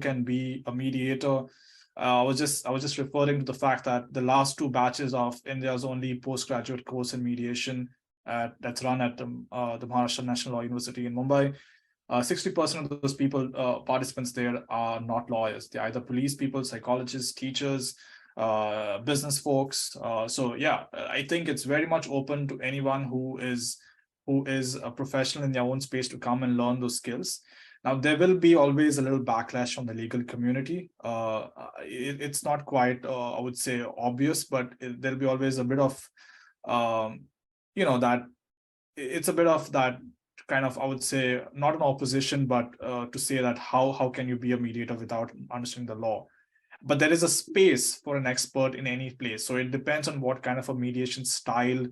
can be a mediator. I was just referring to the fact that the last two batches of India's only postgraduate course in mediation that's run at the Maharashtra National Law University in Mumbai, 60% of those people, participants there, are not lawyers. They're either police people, psychologists, teachers, business folks. So yeah, I think it's very much open to anyone who is a professional in their own space to come and learn those skills. Now, there will be always a little backlash from the legal community. It's not quite, I would say, obvious, but there'll be always a bit of, that it's a bit of that kind of, I would say, not an opposition, but to say that how can you be a mediator without understanding the law? But there is a space for an expert in any place. So it depends on what kind of a mediation style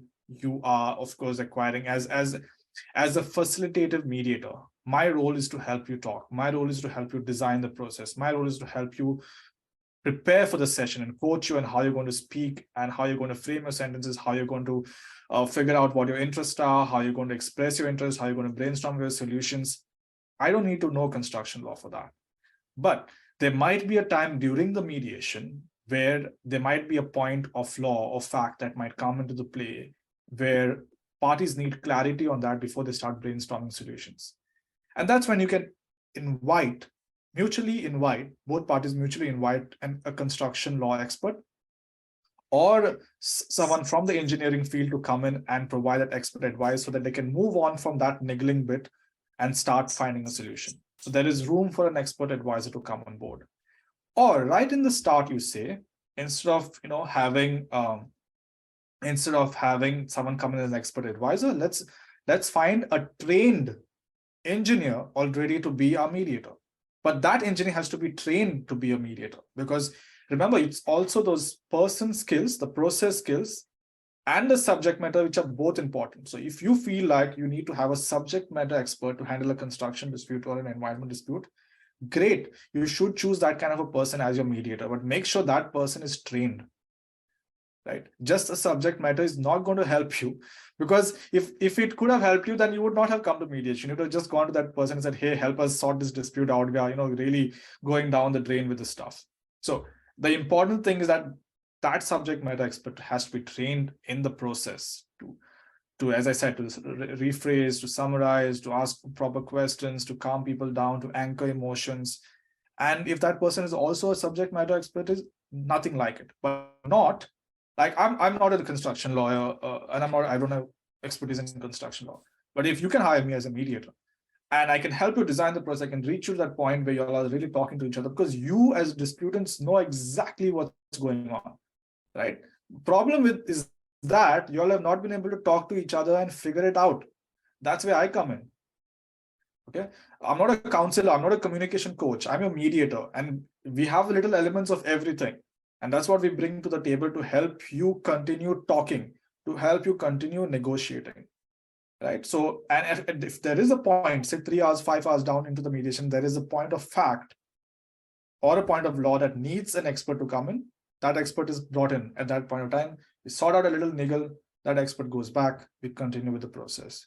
you are, of course, acquiring. As a facilitative mediator, my role is to help you talk. My role is to help you design the process. My role is to help you prepare for the session and coach you on how you're going to speak and how you're going to frame your sentences, how you're going to figure out what your interests are, how you're going to express your interests, how you're going to brainstorm your solutions. I don't need to know construction law for that. But there might be a time during the mediation where there might be a point of law or fact that might come into the play where parties need clarity on that before they start brainstorming solutions. And that's when you can mutually invite, both parties mutually invite a construction law expert or someone from the engineering field to come in and provide that expert advice so that they can move on from that niggling bit and start finding a solution. So there is room for an expert advisor to come on board. Or right in the start, you say, instead of having someone come in as an expert advisor, let's find a trained engineer already to be our mediator. But that engineer has to be trained to be a mediator, because remember, it's also those person skills, the process skills, and the subject matter, which are both important. So if you feel like you need to have a subject matter expert to handle a construction dispute or an environment dispute, great. You should choose that kind of a person as your mediator, but make sure that person is trained. Right? Just a subject matter is not going to help you, because if it could have helped you, then you would not have come to mediation. You would have just gone to that person and said, hey, help us sort this dispute out. We are, really going down the drain with this stuff. So the important thing is that subject matter expert has to be trained in the process to, as I said, to rephrase, to summarize, to ask proper questions, to calm people down, to anchor emotions. And if that person is also a subject matter expert, is nothing like it, but not like I'm not a construction lawyer, and I don't have expertise in construction law. But if you can hire me as a mediator, and I can help you design the process, I can reach you to that point where you all are really talking to each other, because you as disputants know exactly what's going on, right? Problem is that you all have not been able to talk to each other and figure it out. That's where I come in. Okay, I'm not a counselor, I'm not a communication coach, I'm a mediator, and we have little elements of everything. And that's what we bring to the table to help you continue talking, to help you continue negotiating, right? So, and if there is a point, say 3 hours, 5 hours down into the mediation, there is a point of fact or a point of law that needs an expert to come in, that expert is brought in at that point of time. We sort out a little niggle, that expert goes back, we continue with the process.